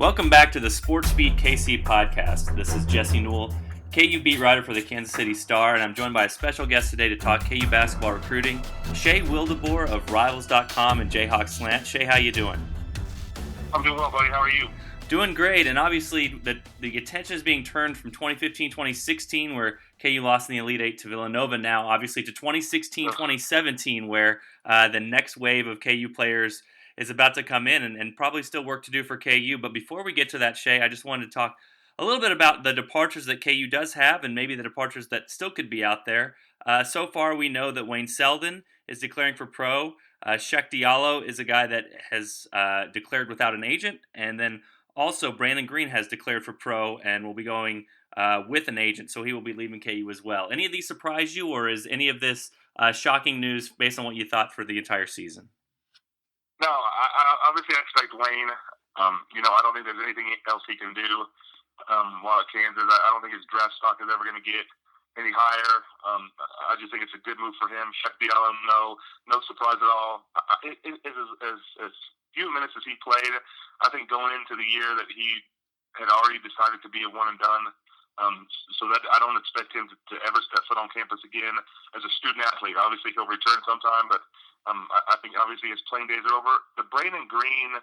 Welcome back to the Sports Beat KC podcast. This is Jesse Newell, KU beat writer for the Kansas City Star, and I'm joined by a special guest today to talk KU basketball recruiting, Shay Wildeboor of Rivals.com and Jayhawks Slant. Shay, how you doing? I'm doing well, buddy. How are you? Doing great, and obviously the attention is being turned from 2015-2016, where KU lost in the Elite Eight to Villanova, now obviously to 2016-2017, where the next wave of KU players is about to come in and probably still work to do for KU. But before we get to that, Shay, I just wanted to talk a little bit about the departures that KU does have and maybe the departures that still could be out there. So far, we know that Wayne Selden is declaring for pro. Sheck Diallo is a guy that has declared without an agent. And then also Brandon Green has declared for pro and will be going with an agent, so he will be leaving KU as well. Any of these surprise you, or is any of this shocking news based on what you thought for the entire season? No, obviously I expect Wayne. I don't think there's anything else he can do while at Kansas. I don't think his draft stock is ever going to get any higher. I just think it's a good move for him. Sheck Diallo, no surprise at all. As few minutes as he played, I think going into the year that he had already decided to be a one and done. So that I don't expect him to ever step foot on campus again as a student athlete. Obviously he'll return sometime, but I think obviously his playing days are over. The Brandon Green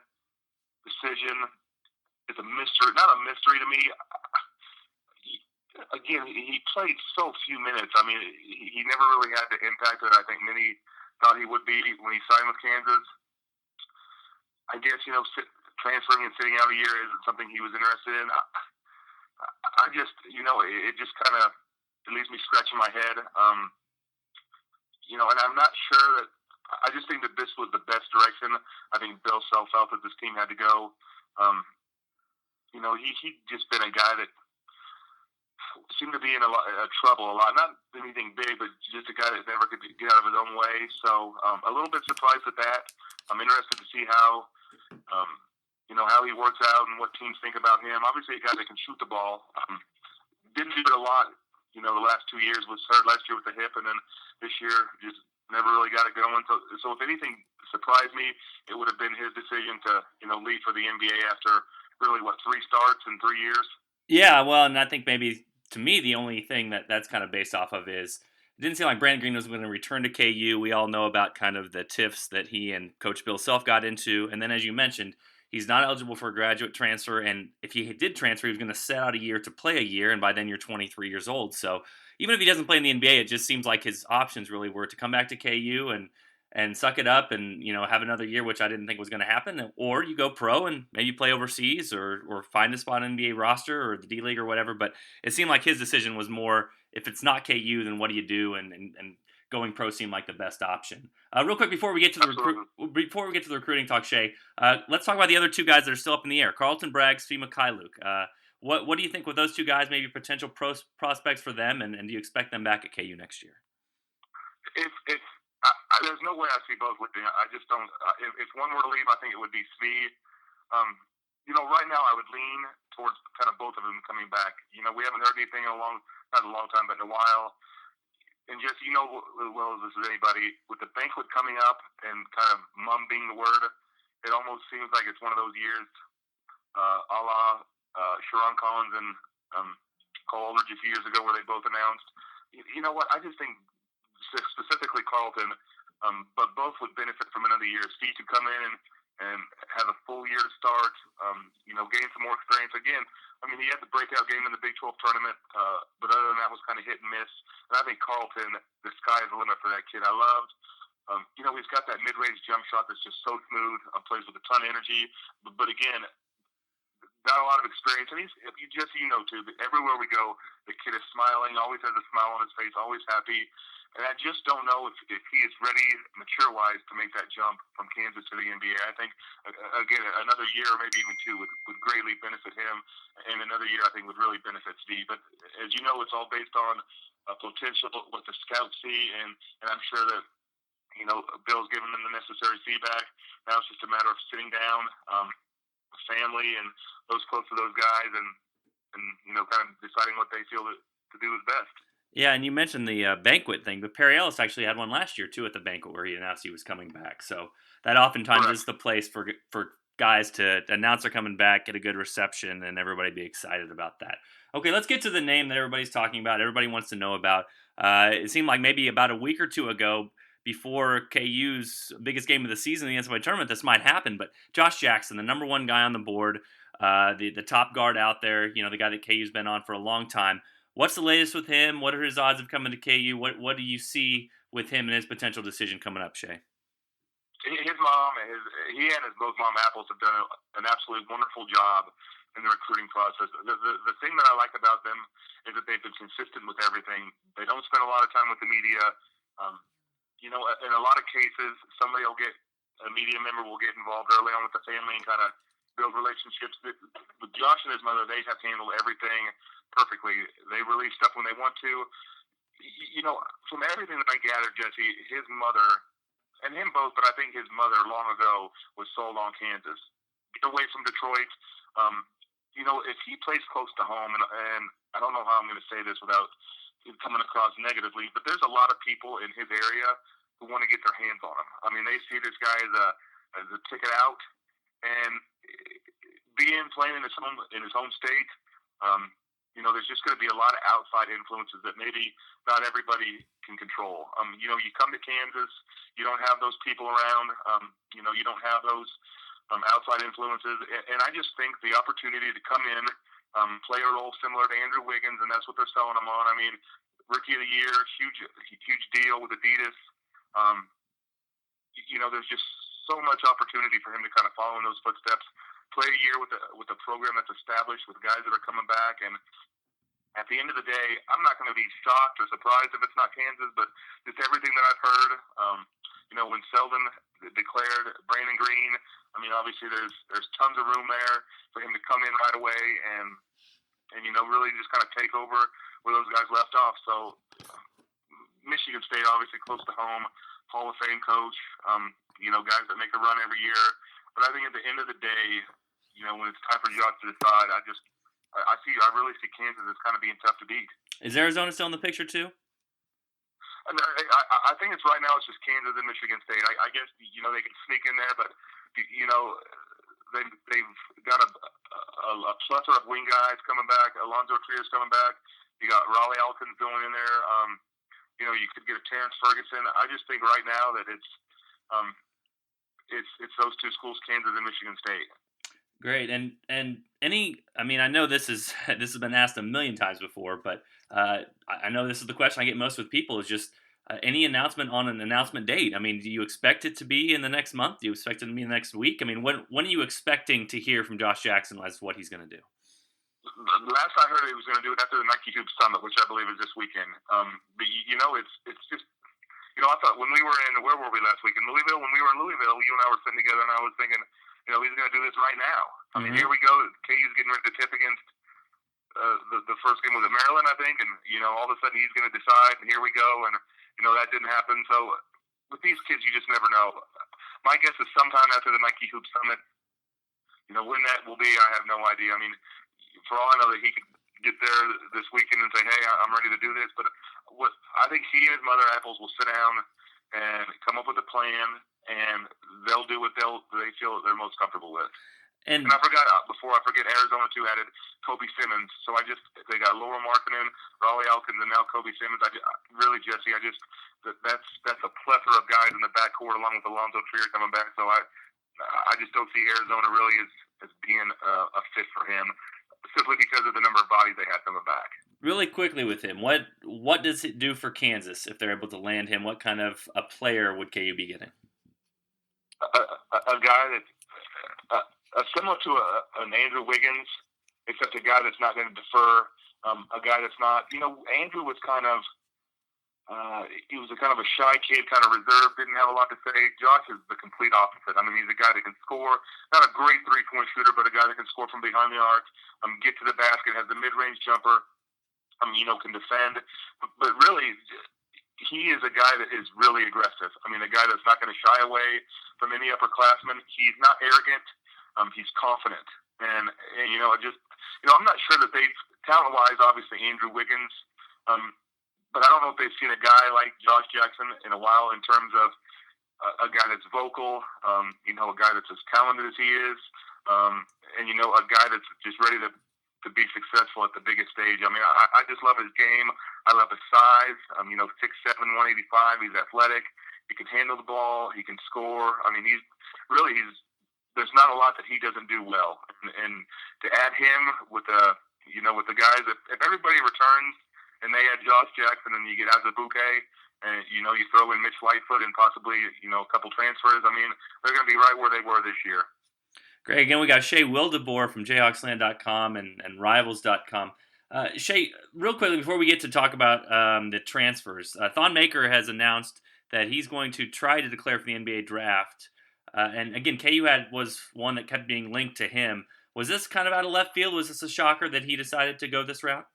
decision is a mystery, not a mystery to me. He played so few minutes. I mean, he never really had the impact that I think many thought he would be when he signed with Kansas. I guess, transferring and sitting out a year isn't something he was interested in. I just, it just kind of leaves me scratching my head. And I'm not sure that, I just think that this was the best direction. I think Bill Self felt that this team had to go. He'd just been a guy that seemed to be in a lot of trouble a lot. Not anything big, but just a guy that never could get out of his own way. So a little bit surprised at that. I'm interested to see how he works out and what teams think about him. Obviously, a guy that can shoot the ball. Didn't do it a lot, the last 2 years. Was hurt last year with the hip, and then this year just never really got it going. So if anything surprised me, it would have been his decision to, leave for the NBA after really, 3 starts in 3 years? Yeah, well, and I think maybe, to me, the only thing that's kind of based off of is it didn't seem like Brandon Green was going to return to KU. We all know about kind of the tiffs that he and Coach Bill Self got into. And then, as you mentioned, he's not eligible for a graduate transfer. And if he did transfer, he was going to set out a year to play a year. And by then, you're 23 years old. So even if he doesn't play in the NBA, it just seems like his options really were to come back to KU and suck it up and, have another year, which I didn't think was going to happen. Or you go pro and maybe play overseas or find a spot on the NBA roster or the D-League or whatever. But it seemed like his decision was more, if it's not KU, then what do you do? And going pro seemed like the best option. Real quick, before we get to the recruiting talk, Shay, let's talk about the other two guys that are still up in the air, Carlton Bragg, Svi Mikhailuk. What do you think with those two guys, maybe potential prospects for them, and do you expect them back at KU next year? There's no way I see both leaving. I just don't. If one were to leave, I think it would be Svi. Right now I would lean towards kind of both of them coming back. We haven't heard anything not a long time, but in a while. And just, as well as this as anybody, with the banquet coming up and kind of mum being the word, it almost seems like it's one of those years a la Sharon Collins and Cole Aldridge a few years ago where they both announced. You know what? I just think specifically Carlton, but both would benefit from another year. Steve could come in and have a full year to start, gain some more experience. Again, he had the breakout game in the Big 12 tournament, but other than that was kind of hit and miss. And I think Carlton, the sky is the limit for that kid. I loved, he's got that mid-range jump shot that's just so smooth, plays with a ton of energy. But again, not a lot of experience. And too, but everywhere we go, the kid is smiling, always has a smile on his face, always happy. And I just don't know if he is ready, mature-wise, to make that jump from Kansas to the NBA. I think, again, another year or maybe even 2 would greatly benefit him. And another year, I think, would really benefit Steve. But as you know, it's all based on potential, what the scouts see. And I'm sure that, Bill's given them the necessary feedback. Now it's just a matter of sitting down with family and those close to those guys and kind of deciding what they feel to do is best. Yeah, and you mentioned the banquet thing, but Perry Ellis actually had one last year, too, at the banquet where he announced he was coming back. So that oftentimes is the place for guys to announce they're coming back, get a good reception, and everybody be excited about that. Okay, let's get to the name that everybody's talking about. Everybody wants to know about. It seemed like maybe about a week or two ago, before KU's biggest game of the season, the NCAA tournament, this might happen. But Josh Jackson, the number one guy on the board, the top guard out there, the guy that KU's been on for a long time. What's the latest with him? What are his odds of coming to KU? What do you see with him and his potential decision coming up, Shay? His mom, he and his both mom Apples have done an absolutely wonderful job in the recruiting process. The thing that I like about them is that they've been consistent with everything. They don't spend a lot of time with the media. In a lot of cases, a media member will get involved early on with the family and kind of build relationships. With Josh and his mother, they have handled everything perfectly. They release stuff when they want to. From everything that I gathered, Jesse, his mother, and him both, but I think his mother long ago was sold on Kansas. Get away from Detroit. If he plays close to home, and I don't know how I'm going to say this without coming across negatively, but there's a lot of people in his area who want to get their hands on him. I mean, they see this guy as a ticket out, and playing in his home state. There's just going to be a lot of outside influences that maybe not everybody can control. You come to Kansas, you don't have those people around. You don't have those outside influences, and I just think the opportunity to come in, play a role similar to Andrew Wiggins, and that's what they're selling him on. I mean, Rookie of the Year, huge deal with Adidas. There's just so much opportunity for him to kind of follow in those footsteps, play a year with a program that's established, with guys that are coming back, and at the end of the day, I'm not going to be shocked or surprised if it's not Kansas, but just everything that I've heard, when Selden declared Brandon Green, I mean, obviously there's tons of room there for him to come in right away and really just kind of take over where those guys left off. So Michigan State, obviously close to home, Hall of Fame coach, guys that make a run every year. But I think at the end of the day, when it's time for Josh to decide, I really see Kansas as kind of being tough to beat. Is Arizona still in the picture too? I think it's right now. It's just Kansas and Michigan State. I guess they can sneak in there, but they've got a plethora of wing guys coming back. Alonzo Trias coming back. You got Raleigh Alkins going in there. You could get a Terrence Ferguson. I just think right now that it's those two schools, Kansas and Michigan State. Great, and I know this has been asked a million times before, but I know this is the question I get most with people is just any announcement on an announcement date. I mean, do you expect it to be in the next month? Do you expect it to be in the next week? I mean, when are you expecting to hear from Josh Jackson as what he's going to do? Last I heard, he was going to do it after the Nike Hoop Summit, which I believe is this weekend. But it's just. I thought when we were where were we last week? In Louisville? When we were in Louisville, you and I were sitting together, and I was thinking, he's going to do this right now. I mean, here we go. KU's getting ready to tip against the first game was at Maryland, I think, and, all of a sudden he's going to decide, and here we go, and, that didn't happen. So with these kids, you just never know. My guess is sometime after the Nike Hoop Summit, when that will be, I have no idea. I mean, for all I know that he could get there this weekend and say, hey, I'm ready to do this, but I think he and his mother Apples will sit down and come up with a plan, and they'll do what they feel they're most comfortable with. And I forgot, before I forget, Arizona too added Kobe Simmons. So they got Laura Markkinen, Raleigh Alkins, and now Kobe Simmons. Jesse, that's a plethora of guys in the backcourt along with Alonzo Trier coming back. So I just don't see Arizona really as being a fit for him, simply because of the number of bodies they have coming back. Really quickly with him, what does it do for Kansas if they're able to land him? What kind of a player would KU be getting? A guy that's similar to an Andrew Wiggins, except a guy that's not going to defer. A guy that's not, Andrew was he was a kind of a shy kid, kind of reserved, didn't have a lot to say. Josh is the complete opposite. I mean, he's a guy that can score, not a great three-point shooter, but a guy that can score from behind the arc, get to the basket, has the mid-range jumper, can defend. But really, he is a guy that is really aggressive. I mean, a guy that's not going to shy away from any upperclassman. He's not arrogant. He's confident. And I'm not sure that talent-wise, obviously, Andrew Wiggins, but I don't know if they've seen a guy like Josh Jackson in a while in terms of a guy that's vocal, a guy that's as talented as he is, and a guy that's just ready to be successful at the biggest stage. I mean, I just love his game. I love his size. 6'7", 185. He's athletic. He can handle the ball. He can score. I mean, there's not a lot that he doesn't do well. And to add him with with the guys, if everybody returns and they add Josh Jackson and you get Azubuike and you throw in Mitch Lightfoot and possibly a couple transfers, I mean, they're going to be right where they were this year. Great. Again, we got Shay Wildeboor from Jayhawksland.com and Rivals.com. Shay, real quickly before we get to talk about the transfers, Thon Maker has announced that he's going to try to declare for the NBA draft. And again, KU was one that kept being linked to him. Was this kind of out of left field? Was this a shocker that he decided to go this route?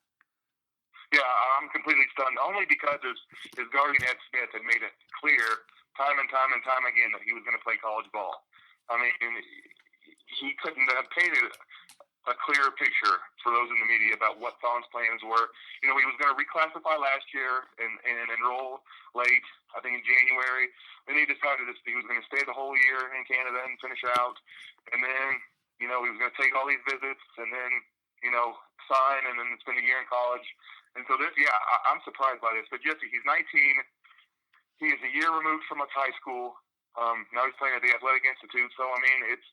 Yeah, I'm completely stunned. Only because his guardian Ed Smith had made it clear time and time and time again that he was going to play college ball. I mean, he couldn't have painted a clearer picture for those in the media about what Thon's plans were. He was going to reclassify last year and enroll late, I think in January. Then he decided that he was going to stay the whole year in Canada and finish out. And then, he was going to take all these visits and then, sign and then spend a year in college. And so I'm surprised by this. But Jesse, he's 19. He is a year removed from high school. Now he's playing at the Athletic Institute. So, I mean, it's,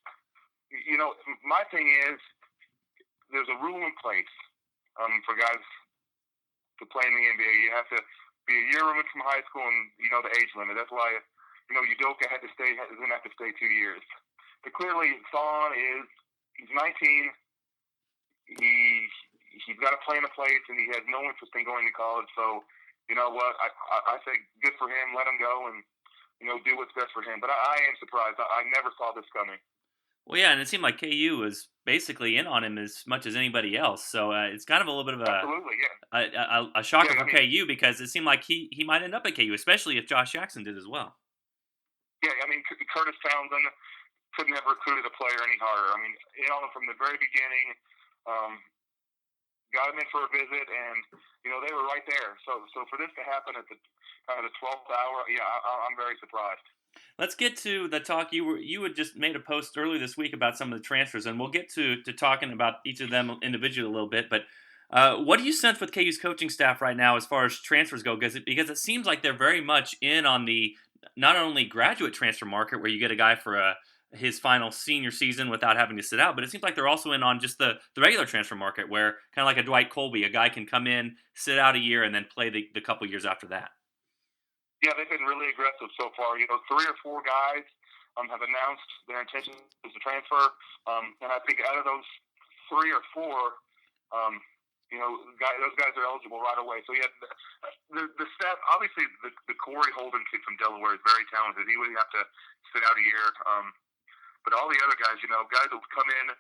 my thing is, there's a rule in place for guys to play in the NBA. You have to be a year removed from high school and the age limit. That's why Udoka is going to have to stay 2 years. But clearly, he's 19. He's got to play in a place, and he has no interest in going to college. So you know what? I say good for him. Let him go and do what's best for him. But I am surprised. I never saw this coming. Well, yeah, and it seemed like KU was basically in on him as much as anybody else. So it's kind of a little bit of a shocker for KU because it seemed like he might end up at KU, especially if Josh Jackson did as well. Yeah, I mean, Curtis Townsend couldn't have recruited a player any harder. I mean, from the very beginning, got him in for a visit, and they were right there. So for this to happen at the 12th hour, yeah, I'm very surprised. Let's get to the talk. You had just made a post earlier this week about some of the transfers, and we'll get to talking about each of them individually a little bit. But what do you sense with KU's coaching staff right now as far as transfers go? Because it seems like they're very much in on the not only graduate transfer market where you get a guy for his final senior season without having to sit out, but it seems like they're also in on just the regular transfer market where kind of like a Dwight Colby, a guy can come in, sit out a year, and then play the couple years after that. Yeah, they've been really aggressive so far. 3 or 4 guys have announced their intention to transfer, and I think out of those 3 or 4, those guys are eligible right away. So yeah, the staff, obviously the Corey Holden kid from Delaware is very talented. He would have to sit out a year, but all the other guys, guys that would come in,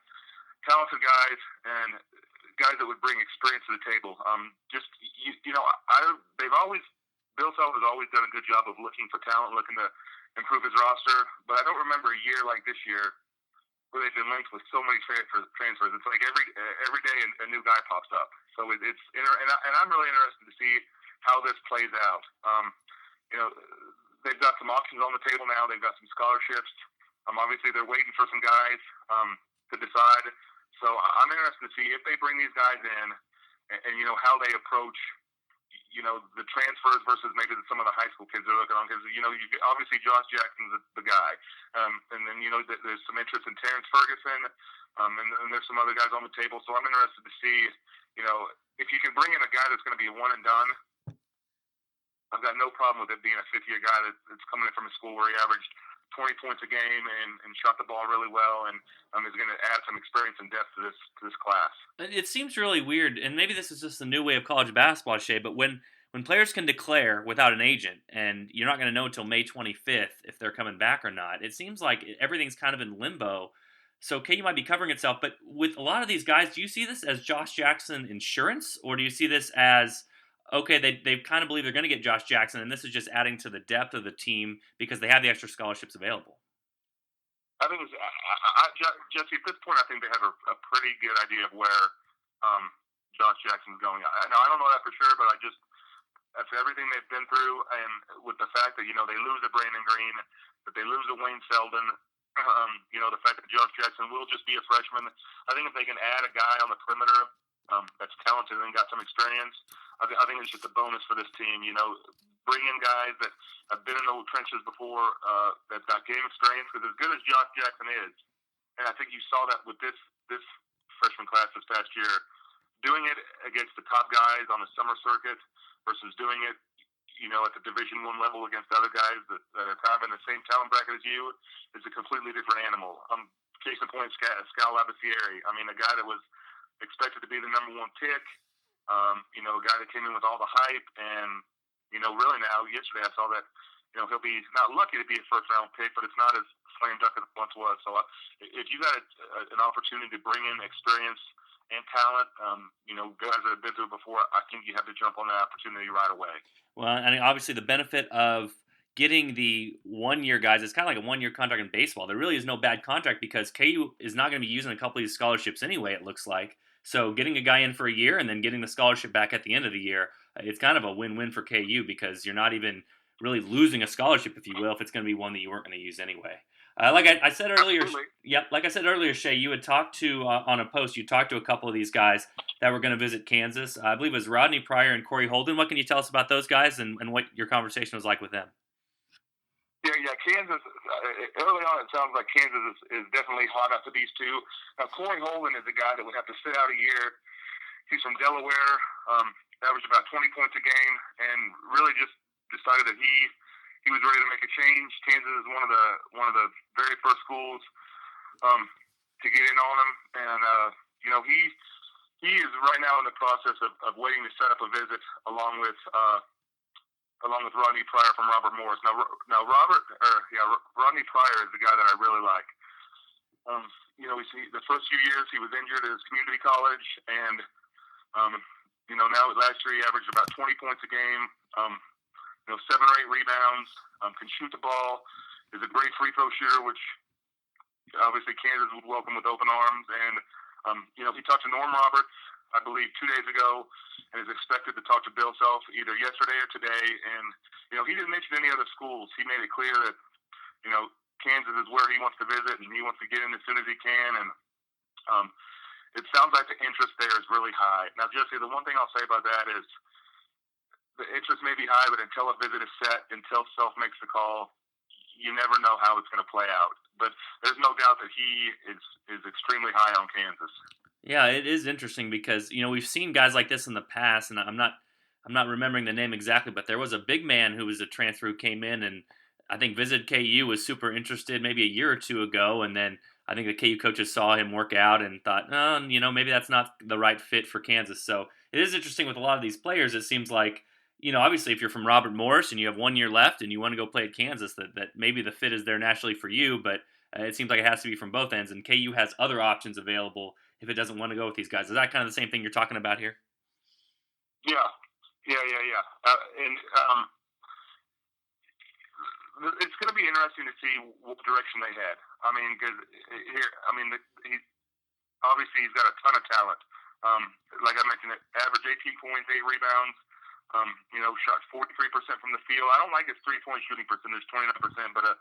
talented guys, and guys that would bring experience to the table. They've always. Bill Self has always done a good job of looking for talent, looking to improve his roster. But I don't remember a year like this year where they've been linked with so many transfers. It's like every day a new guy pops up. So and I'm really interested to see how this plays out. They've got some options on the table now. They've got some scholarships. Obviously, they're waiting for some guys to decide. So I'm interested to see if they bring these guys in and how they approach the transfers versus maybe some of the high school kids are looking on. Because, obviously Josh Jackson's the guy. And then, there's some interest in Terrence Ferguson. And there's some other guys on the table. So I'm interested to see, if you can bring in a guy that's going to be a one and done, I've got no problem with it being a fifth-year guy that's coming in from a school where he averaged 20 points a game and shot the ball really well and is going to add some experience and depth to this class. It seems really weird, and maybe this is just the new way of college basketball, Shay, but when players can declare without an agent and you're not going to know until May 25th if they're coming back or not, it seems like everything's kind of in limbo. So KU might be covering itself, but with a lot of these guys, do you see this as Josh Jackson insurance, or do you see this as okay, they kind of believe they're going to get Josh Jackson, and this is just adding to the depth of the team because they have the extra scholarships available? I think Jesse, at this point, I think they have a pretty good idea of where Josh Jackson's going. Now, I don't know that for sure, but after everything they've been through, and with the fact that they lose a Brandon Green, that they lose a Wayne Selden, the fact that Josh Jackson will just be a freshman. I think if they can add a guy on the perimeter that's talented and got some experience, I think it's just a bonus for this team. Bring in guys that have been in the trenches before, that got game experience. Because as good as Josh Jackson is, and I think you saw that with this freshman class this past year, doing it against the top guys on the summer circuit versus doing it, at the Division I level against other guys that are kind of in the same talent bracket as you, is a completely different animal. Case in point, Scal Labissiere. I mean, a guy that was expected to be the number 1 pick, a guy that came in with all the hype, and, really now, yesterday I saw that, he'll be not lucky to be a first-round pick, but it's not as slam dunk as it once was. So if you got an opportunity to bring in experience and talent, guys that have been through it before, I think you have to jump on that opportunity right away. Well, and obviously the benefit of getting the 1-year guys, it's kind of like a 1-year contract in baseball. There really is no bad contract because KU is not going to be using a couple of these scholarships anyway, it looks like. So getting a guy in for a year and then getting the scholarship back at the end of the year, it's kind of a win-win for KU because you're not even really losing a scholarship, if you will, if it's going to be one that you weren't going to use anyway. Like I said earlier, like I said earlier, Shay, you had talked to on a post. You talked to a couple of these guys that were going to visit Kansas. I believe it was Rodney Pryor and Corey Holden. What can you tell us about those guys and what your conversation was like with them? Yeah, Kansas. Early on, it sounds like Kansas is definitely hot after these two. Now, Corey Holden is a guy that would have to sit out a year. He's from Delaware, averaged about 20 points a game, and really just decided that he was ready to make a change. Kansas is one of the very first schools to get in on him, and he is right now in the process of waiting to set up a visit along with Rodney Pryor from Robert Morris. Now Rodney Pryor is the guy that I really like. We see the first few years he was injured at his community college, and now last year he averaged about 20 points a game. 7 or 8 rebounds, can shoot the ball, is a great free throw shooter, which obviously Kansas would welcome with open arms. And, he talked to Norm Roberts, I believe, 2 days ago, and is expected to talk to Bill Self either yesterday or today. And, he didn't mention any other schools. He made it clear that, Kansas is where he wants to visit, and he wants to get in as soon as he can. And it sounds like the interest there is really high. Now, Jesse, the one thing I'll say about that is, the interest may be high, but until a visit is set, until Self makes the call, you never know how it's going to play out. But there's no doubt that he is extremely high on Kansas. Yeah, it is interesting because we've seen guys like this in the past, and I'm not remembering the name exactly, but there was a big man who was a transfer who came in and I think visited KU, was super interested maybe a year or two ago, and then I think the KU coaches saw him work out and thought, maybe that's not the right fit for Kansas. So it is interesting with a lot of these players. It seems like obviously if you're from Robert Morris and you have 1 year left and you want to go play at Kansas, that maybe the fit is there naturally for you, but it seems like it has to be from both ends, and KU has other options available if it doesn't want to go with these guys. Is that kind of the same thing you're talking about here? Yeah. It's going to be interesting to see what direction they head. I mean, because obviously he's got a ton of talent. Like I mentioned, average 18 points, 8 rebounds. Shot 43% from the field. I don't like his 3-point shooting percentage, 29%, but a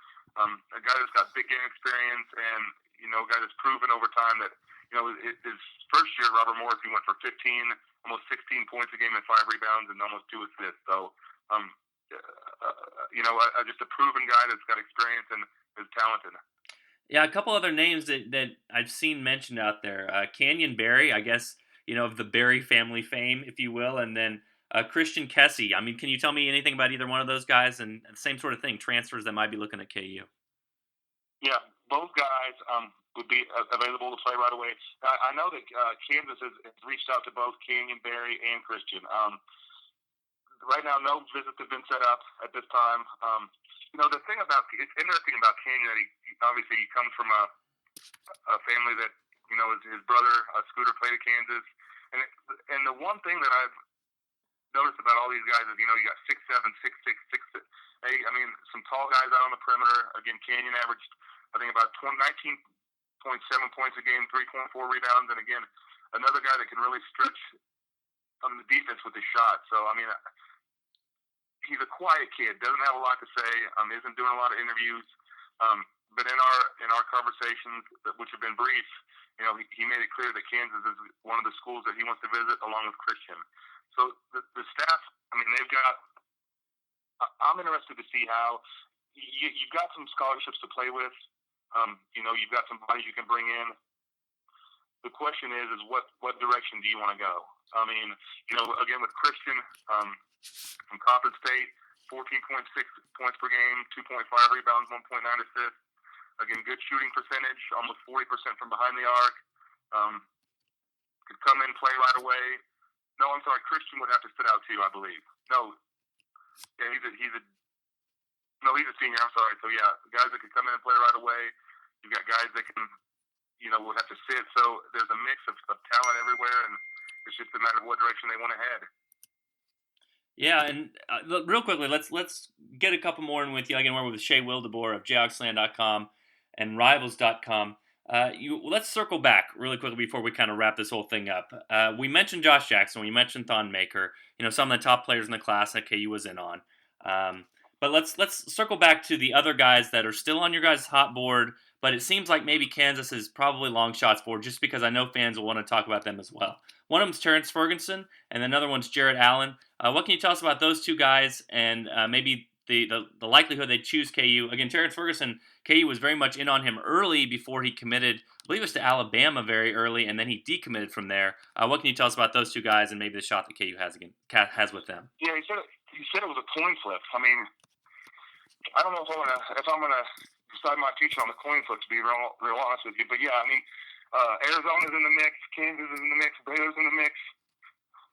guy that's got big game experience and, a guy that's proven over time that, his first year, Robert Morris, he went for 15, almost 16 points a game and 5 rebounds and almost 2 assists. So, just a proven guy that's got experience and is talented. Yeah, a couple other names that I've seen mentioned out there. Canyon Barry, I guess, of the Barry family fame, if you will, and then Christian Kessie. I mean, can you tell me anything about either one of those guys? And same sort of thing, transfers that might be looking at KU. Yeah, both guys would be available to play right away. I know that Kansas has reached out to both Canyon Barry and Christian. Right now, no visits have been set up at this time. The thing it's interesting about Canyon that he comes from a family that his brother Scooter played at Kansas, and the one thing that I've noticed about all these guys is you got 6'7", 6'6", 6'8". I mean, some tall guys out on the perimeter. Again, Canyon averaged I think about 19.7 points a game, 3.4 rebounds, and again another guy that can really stretch on the defense with his shot. So I mean, he's a quiet kid, doesn't have a lot to say, isn't doing a lot of interviews. But in our conversations, which have been brief, he made it clear that Kansas is one of the schools that he wants to visit, along with Christian. So the staff, they've got. I'm interested to see how you've got some scholarships to play with. You've got some money you can bring in. The question is what direction do you want to go? Again with Christian from Coppin State, 14.6 points per game, 2.5 rebounds, 1.9 assists. Again, good shooting percentage, almost 40% from behind the arc. Could come in, play right away. No, I'm sorry, Christian would have to sit out too, I believe. No, yeah, he's a senior. I'm sorry. So yeah, guys that could come in and play right away. You've got guys that can, would have to sit. So there's a mix of talent everywhere, and it's just a matter of what direction they want to head. Yeah, and real quickly, let's get a couple more in with you. Again, we're with Shay Wildeboor of Jayhawksland.com and Rivals.com. Let's circle back really quickly before we kind of wrap this whole thing up. We mentioned Josh Jackson. We mentioned Thonmaker. Some of the top players in the class that KU was in on. But let's circle back to the other guys that are still on your guys' hot board. But it seems like maybe Kansas is probably long shots for, just because I know fans will want to talk about them as well. One of them's Terrence Ferguson, and another one's Jarrett Allen. What can you tell us about those two guys, and maybe the likelihood they choose KU? Again, Terrence Ferguson, KU was very much in on him early before he committed, I believe it was to Alabama very early, and then he decommitted from there. What can you tell us about those two guys and maybe the shot that KU has with them? Yeah, he said it was a coin flip. I don't know if I'm gonna decide my future on the coin flip, to be real honest with you. But yeah, Arizona's in the mix, Kansas is in the mix, Baylor's in the mix.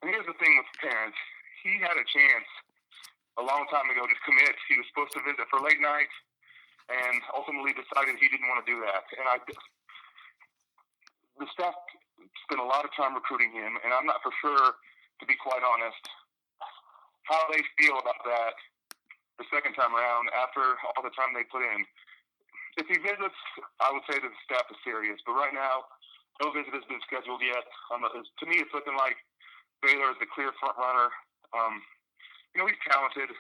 And here's the thing with Terrence. He had a chance a long time ago to commit. He was supposed to visit for late night and ultimately decided he didn't want to do that. And the staff spent a lot of time recruiting him, and I'm not for sure, to be quite honest, how they feel about that the second time around after all the time they put in. If he visits, I would say that the staff is serious. But right now, no visit has been scheduled yet. To me, it's looking like Baylor is the clear front runner. He's talented.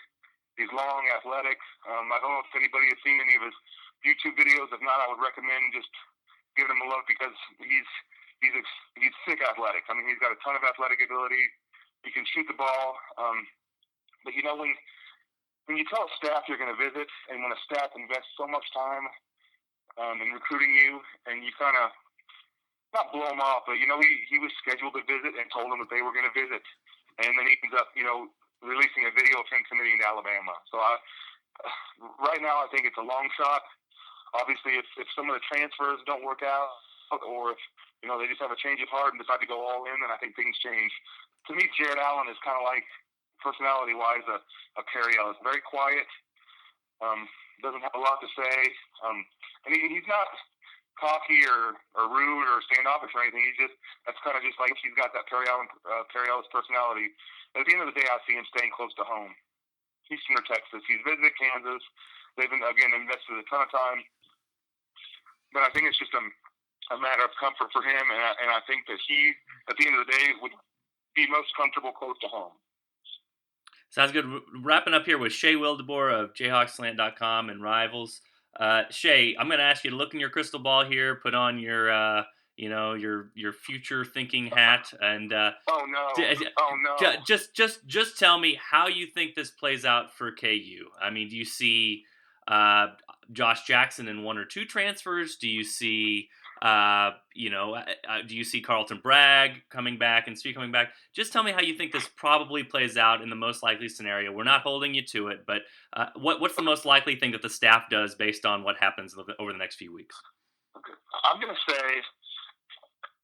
He's long, athletic. I don't know if anybody has seen any of his YouTube videos. If not, I would recommend just giving him a look, because he's sick athletic. He's got a ton of athletic ability. He can shoot the ball. But when you tell a staff you're going to visit, and when a staff invests so much time in recruiting you, and you kind of not blow him off, but he was scheduled to visit and told them that they were going to visit, and then he ends up releasing a video of him committing to Alabama. So right now I think it's a long shot. Obviously, if some of the transfers don't work out, or if they just have a change of heart and decide to go all in, then I think things change. To me, Jarrett Allen is kind of like, personality-wise, a Perry Ellis. Very quiet, doesn't have a lot to say, and he's not cocky or rude or standoffish or anything. That's kind of just like, he's got that Perry Ellis personality. At the end of the day, I see him staying close to home. Houston or Texas. He's visited Kansas. They've been, again, invested a ton of time. But I think it's just a matter of comfort for him, and I think that he, at the end of the day, would be most comfortable close to home. Sounds good. Wrapping up here with Shay Wildeboor of Jayhawksland.com and Rivals. Shay, I'm going to ask you to look in your crystal ball here, put on your future thinking hat, and just tell me how you think this plays out for KU. Do you see Josh Jackson in one or two transfers? Do you see do you see Carlton Bragg coming back and Svi coming back? Just tell me how you think this probably plays out in the most likely scenario. We're not holding you to it, but what's the most likely thing that the staff does based on what happens over the next few weeks? Okay. I'm going to say,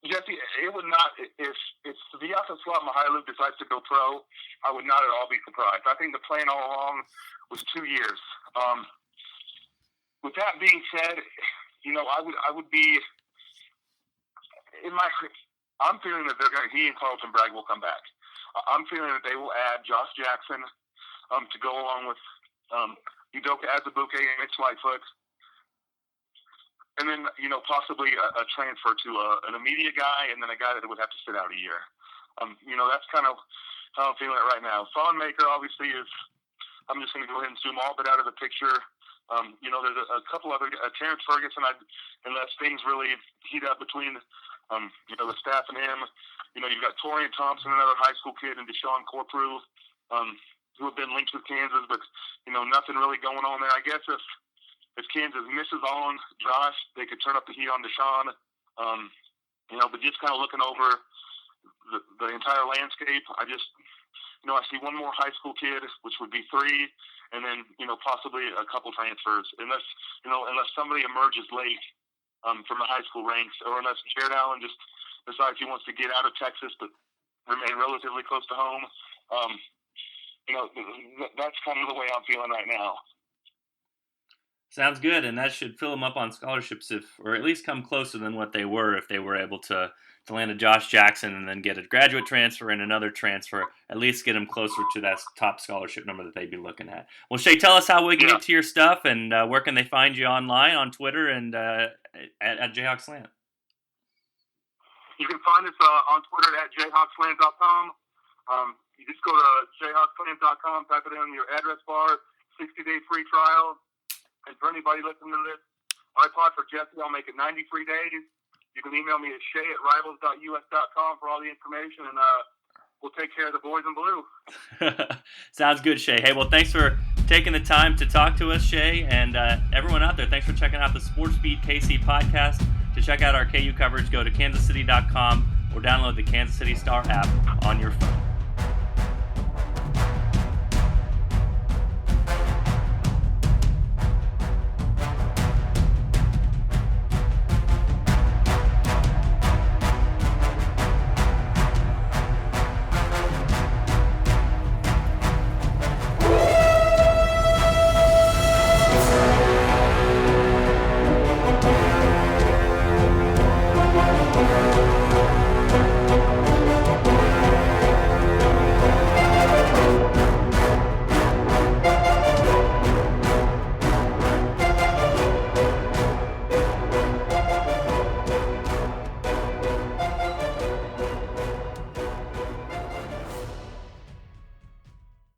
Jesse, it would not, if the offensive slot Mihailuk decides to go pro, I would not at all be surprised. I think the plan all along was 2 years. With that being said, I would be, I'm feeling that he and Carlton Bragg will come back. I'm feeling that they will add Josh Jackson to go along with Udoka Azubuike and Mitch Lightfoot. And then, possibly a transfer to an immediate guy, and then a guy that would have to sit out a year. That's kind of how I'm feeling it right now. Thonmaker obviously is I'm just going to go ahead and zoom all of it out of the picture. There's a couple other Terrence Ferguson. Unless things really heat up between the staff and him. You've got Torian Thompson, another high school kid, and Deshaun Corprew, who have been linked with Kansas, but nothing really going on there. I guess if Kansas misses on Josh, they could turn up the heat on Deshaun. But just kind of looking over the entire landscape, I see one more high school kid, which would be 3, and then possibly a couple transfers, unless somebody emerges late from the high school ranks, or unless Jared Allen just decides he wants to get out of Texas but remain relatively close to home. That's kind of the way I'm feeling right now. Sounds good, and that should fill them up on scholarships, or at least come closer than what they were if they were able to land a Josh Jackson and then get a graduate transfer and another transfer, at least get them closer to that top scholarship number that they'd be looking at. Well, Shay, tell us how we can get to your stuff, and where can they find you online, on Twitter, and at Jayhawks Slant? You can find us on Twitter at jayhawksland.com. You just go to jayhawksland.com, type it in your address bar, 60-day free trial. And for anybody listening to this, iPod for Jesse, I'll make it 90 free days. You can email me at shay@rivals.us.com for all the information, and we'll take care of the boys in blue. Sounds good, Shay. Hey, well, thanks for taking the time to talk to us, Shay, and everyone out there, thanks for checking out the Sports Beat KC podcast. To check out our KU coverage, go to kansascity.com or download the Kansas City Star app on your phone.